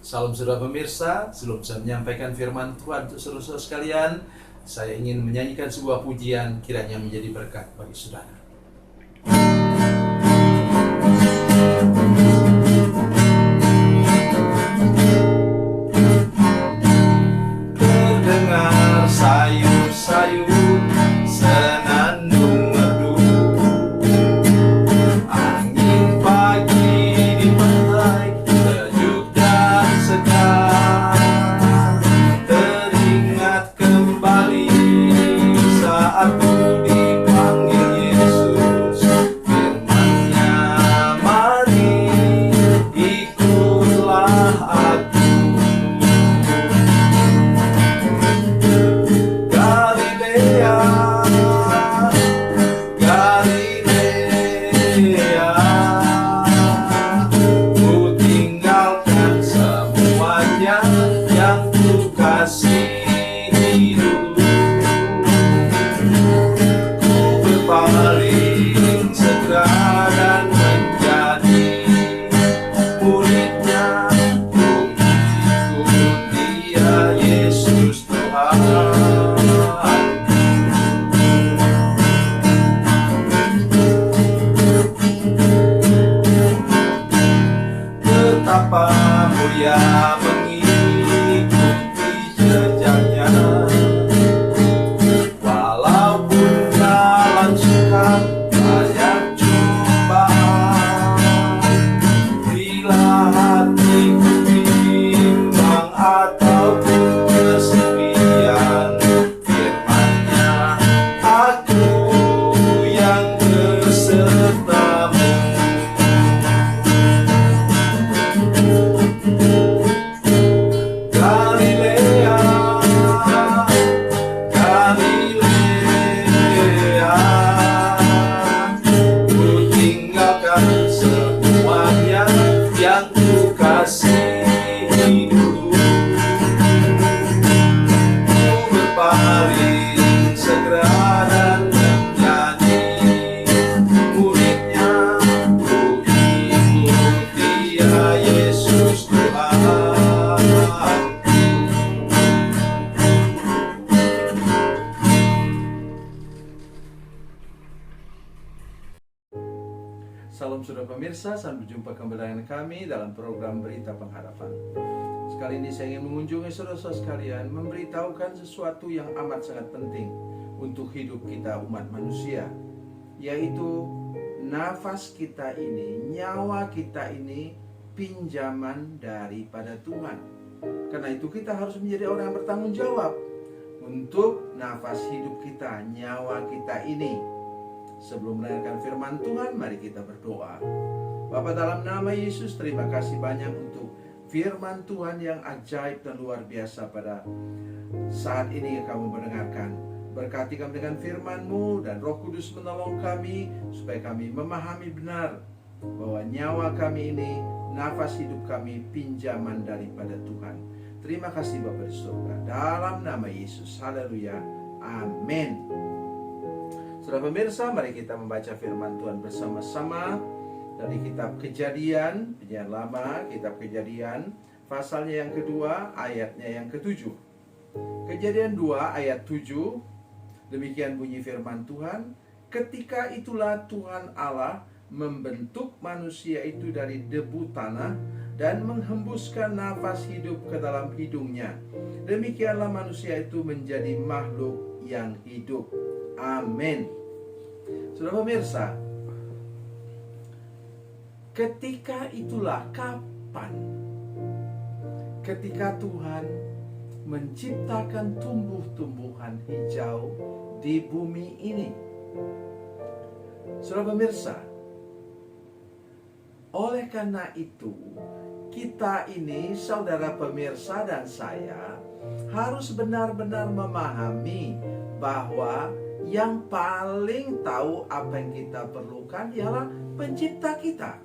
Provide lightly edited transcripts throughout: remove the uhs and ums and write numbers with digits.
Salam saudara pemirsa, sebelum saya menyampaikan firman Tuhan untuk saudara sekalian, saya ingin menyanyikan sebuah pujian kiranya menjadi berkat bagi saudara. Terdengar sayup-sayup senandung merdu, angin pagi di pantai sejuk dan segar. Teringat kembali saat ku dipanggil Yesus, firman-Nya, mari ikutlah aku. Galilea, Galilea, ku tinggalkan semuanya yang ku kasihi dulu. Ku berpaling segera dan menjadi murid-Nya. Ku ikut Dia, Yesus Tuhan. Betapa mulia mengikuti jejaknya, walaupun jalan sukar banyak cobaan. Bila hatiku bimbang ataupun kesepian, firman-Nya, aku yang besertamu. Galilea, Galilea, ku tinggalkan semuanya yang ku kasihi dulu. Ku berpaling segera dan menjadi murid-Nya. Ku ikut Dia, Yesus Tuhan. Salam saudara pemirsa, sampai berjumpa kembali dengan kami dalam program Berita Pengharapan. Sekali ini saya ingin mengunjungi saudara-saudara sekalian, memberitahukan sesuatu yang amat sangat penting untuk hidup kita umat manusia, yaitu nafas kita ini, nyawa kita ini pinjaman daripada Tuhan. Karena itu kita harus menjadi orang yang bertanggung jawab untuk nafas hidup kita, nyawa kita ini. Sebelum mendengarkan firman Tuhan, mari kita berdoa. Bapa, dalam nama Yesus, terima kasih banyak untuk firman Tuhan yang ajaib dan luar biasa pada saat ini yang kami mendengarkan. Berkati kami dengan firman-Mu, dan Roh Kudus menolong kami supaya kami memahami benar bahwa nyawa kami ini, nafas hidup kami pinjaman daripada Tuhan. Terima kasih Bapa di surga, dalam nama Yesus. Haleluya. Amin. Saudara pemirsa, mari kita membaca firman Tuhan bersama-sama dari kitab Kejadian, Perjanjian Lama, kitab Kejadian, pasalnya yang kedua, ayatnya yang ketujuh. Kejadian 2 ayat 7, demikian bunyi firman Tuhan. Ketika itulah Tuhan Allah membentuk manusia itu dari debu tanah dan menghembuskan nafas hidup ke dalam hidungnya. Demikianlah manusia itu menjadi makhluk yang hidup. Amin. Saudara pemirsa, ketika itulah kapan? Ketika Tuhan menciptakan tumbuh-tumbuhan hijau di bumi ini. Saudara pemirsa, oleh karena itu kita ini, saudara pemirsa dan saya, harus benar-benar memahami bahwa yang paling tahu apa yang kita perlukan ialah pencipta kita.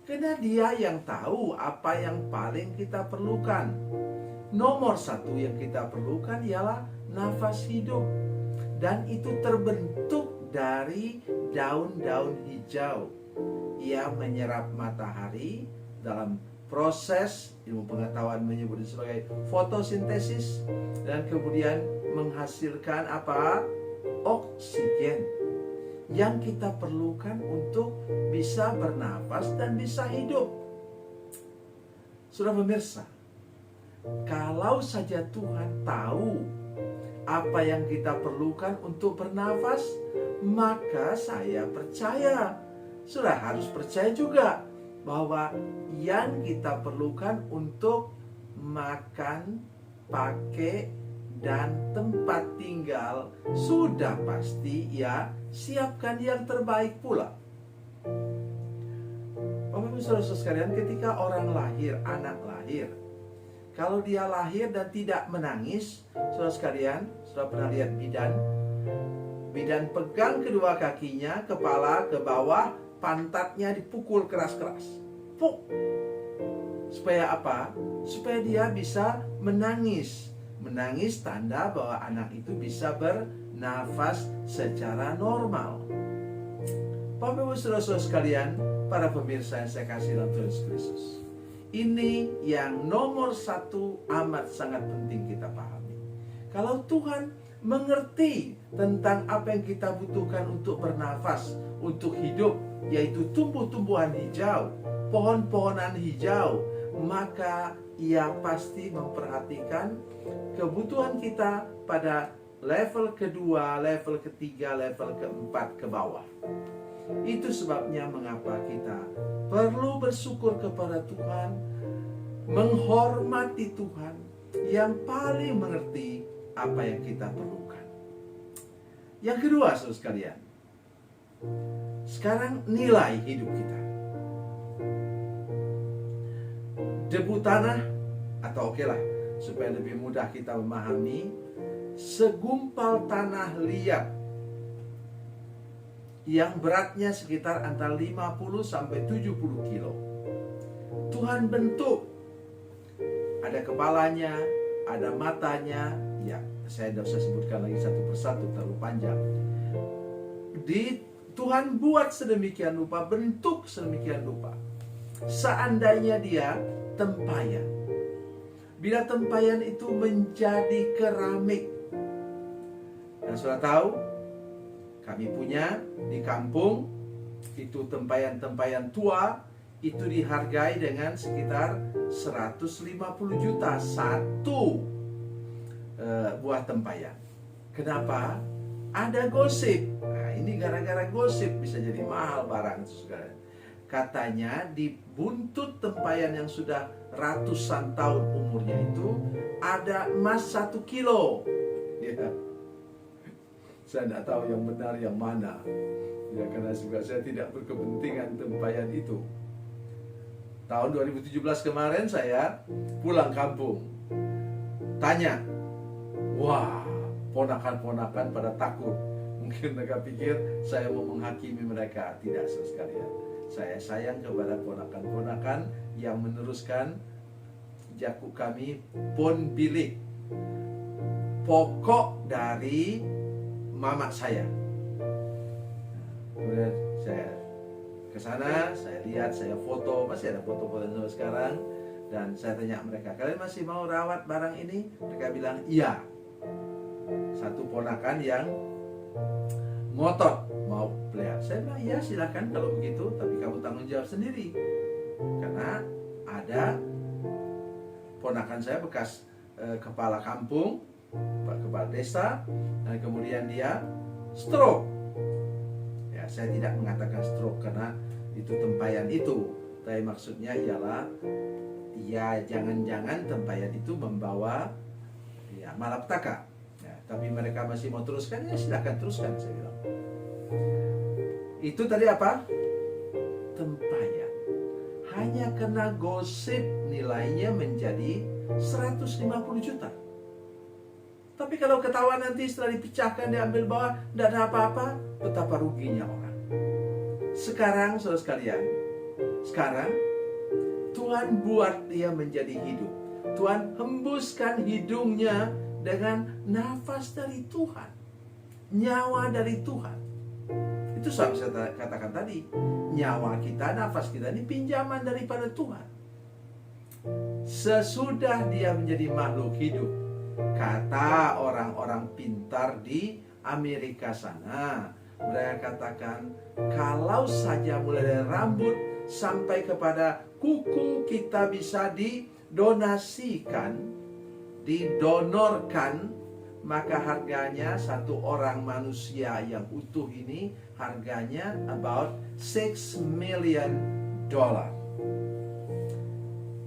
Karena Dia yang tahu apa yang paling kita perlukan. Nomor satu yang kita perlukan ialah nafas hidup. Dan itu terbentuk dari daun-daun hijau. Ia menyerap matahari dalam proses ilmu pengetahuan menyebutnya sebagai fotosintesis, dan kemudian menghasilkan apa? Oksigen yang kita perlukan untuk bisa bernafas dan bisa hidup. Saudara pemirsa, kalau saja Tuhan tahu apa yang kita perlukan untuk bernafas, maka saya percaya, sudah harus percaya juga bahwa yang kita perlukan untuk makan, pakai, dan tempat tinggal sudah pasti ya siapkan yang terbaik pula. Bapak Ibu Saudara sekalian, ketika orang lahir, anak lahir, kalau dia lahir dan tidak menangis, saudara sekalian, sudah pernah lihat bidan? Bidan pegang kedua kakinya, kepala ke bawah, pantatnya dipukul keras-keras. Puk. Supaya apa? Supaya dia bisa menangis. Menangis tanda bahwa anak itu bisa bernafas secara normal. Bapak Ibu Saudara-saudara sekalian, para pemirsa yang saya kasih dalam Tuhan Yesus Kristus, ini yang nomor satu amat sangat penting kita pahami. Kalau Tuhan mengerti tentang apa yang kita butuhkan untuk bernafas, untuk hidup, yaitu tumbuh-tumbuhan hijau, pohon-pohonan hijau, maka Ia pasti memperhatikan kebutuhan kita pada level kedua, level ketiga, level keempat ke bawah. Itu sebabnya mengapa kita perlu bersyukur kepada Tuhan, menghormati Tuhan yang paling mengerti apa yang kita perlukan. Yang kedua, saudara sekalian, sekarang nilai hidup kita. Debu tanah, atau okelah, supaya lebih mudah kita memahami, segumpal tanah liat yang beratnya sekitar antara 50 sampai 70 kilo. Tuhan bentuk. Ada kepalanya, ada matanya. Ya, saya tidak usah sebutkan lagi satu persatu, terlalu panjang. Tuhan buat sedemikian rupa, bentuk sedemikian rupa. Seandainya dia tempayan, bila tempayan itu menjadi keramik, dan sudah tahu, kami punya di kampung itu tempayan-tempayan tua, itu dihargai dengan sekitar 150 juta satu buah tempayan. Kenapa? Ada gosip. Nah, ini gara-gara gosip bisa jadi mahal barang, saudara. Katanya di buntut tempayan yang sudah ratusan tahun umurnya itu ada emas 1 kilo. Ya. Saya tidak tahu yang benar yang mana. Ya, karena juga saya tidak berkepentingan tempayan itu. Tahun 2017 kemarin saya pulang kampung. Tanya, wah, ponakan-ponakan pada takut. Mungkin mereka pikir saya mau menghakimi mereka. Tidak, saudara sekalian. Saya sayang kepada ponakan-ponakan yang meneruskan jakuk kami pon bilik, pokok dari mama saya. Kemudian saya ke sana, saya lihat, saya foto, masih ada foto-foto sampai sekarang, dan saya tanya mereka, kalian masih mau rawat barang ini? Mereka bilang iya. Satu ponakan yang ngotot mau pelihara. Saya bilang, iya silakan kalau begitu, tapi kamu tanggung jawab sendiri. Karena ada ponakan saya bekas kepala kampung, kepala desa, dan kemudian dia stroke. Ya, saya tidak mengatakan stroke karena itu tempayan itu, tapi maksudnya ialah, ya jangan-jangan tempayan itu membawa ya malapetaka. Ya, tapi mereka masih mau teruskan, ya silakan teruskan, saya bilang. Itu tadi apa? Tempayan. Hanya karena gosip nilainya menjadi 150 juta. Tapi kalau ketahuan nanti setelah dipecahkan, diambil bawah, tidak ada apa-apa, betapa ruginya orang. Sekarang, saudara sekalian, sekarang Tuhan buat dia menjadi hidup. Tuhan hembuskan hidungnya dengan nafas dari Tuhan, nyawa dari Tuhan. Itu saya katakan tadi, nyawa kita, nafas kita ini pinjaman daripada Tuhan. sesudah dia menjadi makhluk hidup. Kata orang-orang pintar di Amerika sana, mereka katakan, kalau saja mulai dari rambut sampai kepada kuku kita bisa didonasikan, didonorkan, maka harganya satu orang manusia yang utuh ini harganya about $6 million.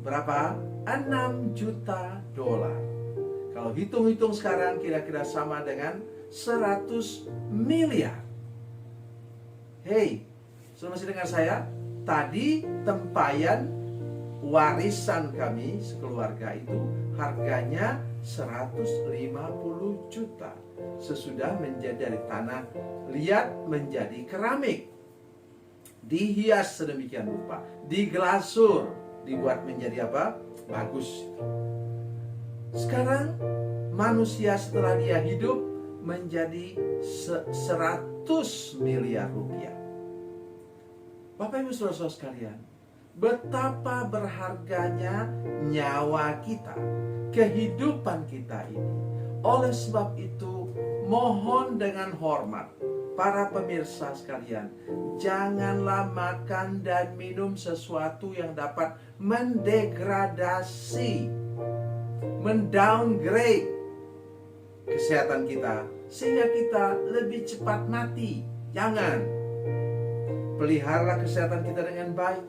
Berapa? $6 juta. Kalau hitung-hitung sekarang kira-kira sama dengan 100 miliar. Hei, sudah masih dengar saya? Tadi tempayan warisan kami sekeluarga itu harganya 150 juta. Sesudah menjadi dari tanah liat menjadi keramik, dihias sedemikian rupa, diglasur, dibuat menjadi apa? Bagus. Sekarang manusia setelah dia hidup menjadi 100 miliar rupiah. Bapak Ibu Saudara-saudara sekalian, betapa berharganya nyawa kita, kehidupan kita ini. Oleh sebab itu, mohon dengan hormat, para pemirsa sekalian, janganlah makan dan minum sesuatu yang dapat mendegradasi, mendowngrade kesehatan kita, sehingga kita lebih cepat mati. Jangan. Pelihara kesehatan kita dengan baik.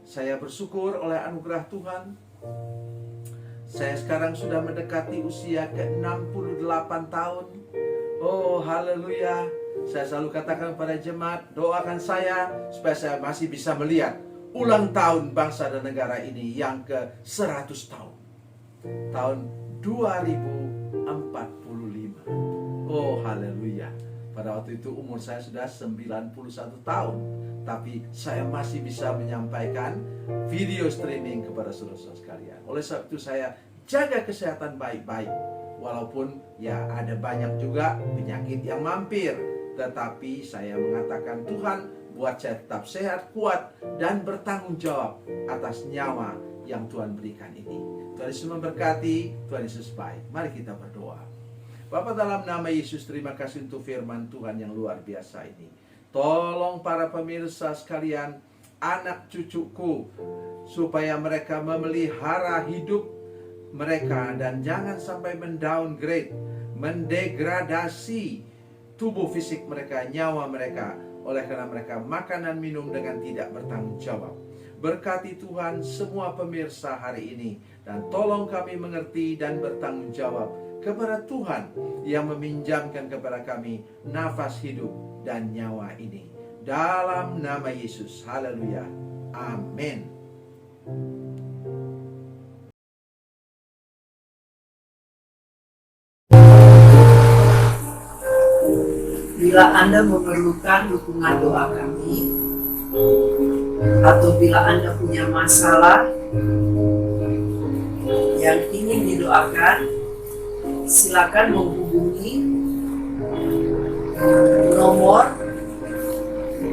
Saya bersyukur oleh anugerah Tuhan, saya sekarang sudah mendekati usia ke-68 tahun. Oh, haleluya. Saya selalu katakan pada jemaat, doakan saya supaya saya masih bisa melihat ulang tahun bangsa dan negara ini yang ke-100 tahun. Tahun 2045. Oh, haleluya. Pada waktu itu umur saya sudah 91 tahun, tapi saya masih bisa menyampaikan video streaming kepada saudara-saudara sekalian. Oleh sebab itu saya jaga kesehatan baik-baik. Walaupun ya ada banyak juga penyakit yang mampir, tetapi saya mengatakan Tuhan buat saya tetap sehat, kuat, dan bertanggung jawab atas nyawa yang Tuhan berikan ini. Tuhan Yesus memberkati, Tuhan Yesus baik. Mari kita berdoa. Bapa, dalam nama Yesus, terima kasih untuk firman Tuhan yang luar biasa ini. Tolong para pemirsa sekalian, anak cucuku, supaya mereka memelihara hidup mereka dan jangan sampai mendowngrade, mendegradasi tubuh fisik mereka, nyawa mereka, oleh karena mereka makan dan minum dengan tidak bertanggung jawab. Berkati Tuhan semua pemirsa hari ini, dan tolong kami mengerti dan bertanggung jawab kepada Tuhan yang meminjamkan kepada kami nafas hidup dan nyawa ini. Dalam nama Yesus, haleluya, amin. Bila Anda memerlukan dukungan doa kami, atau bila Anda punya masalah yang ingin didoakan, silakan menghubungi nomor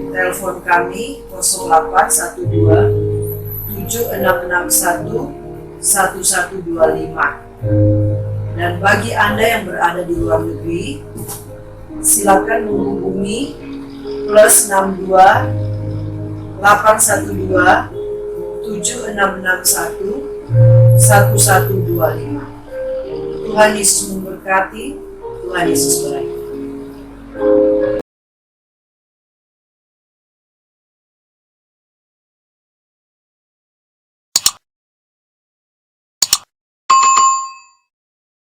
telepon kami 0812 7661 1125. Dan bagi Anda yang berada di luar negeri, silakan menghubungi plus 62 812 7661 1125. Tuhan Yesus memberkati, Tuhan Yesus berkati.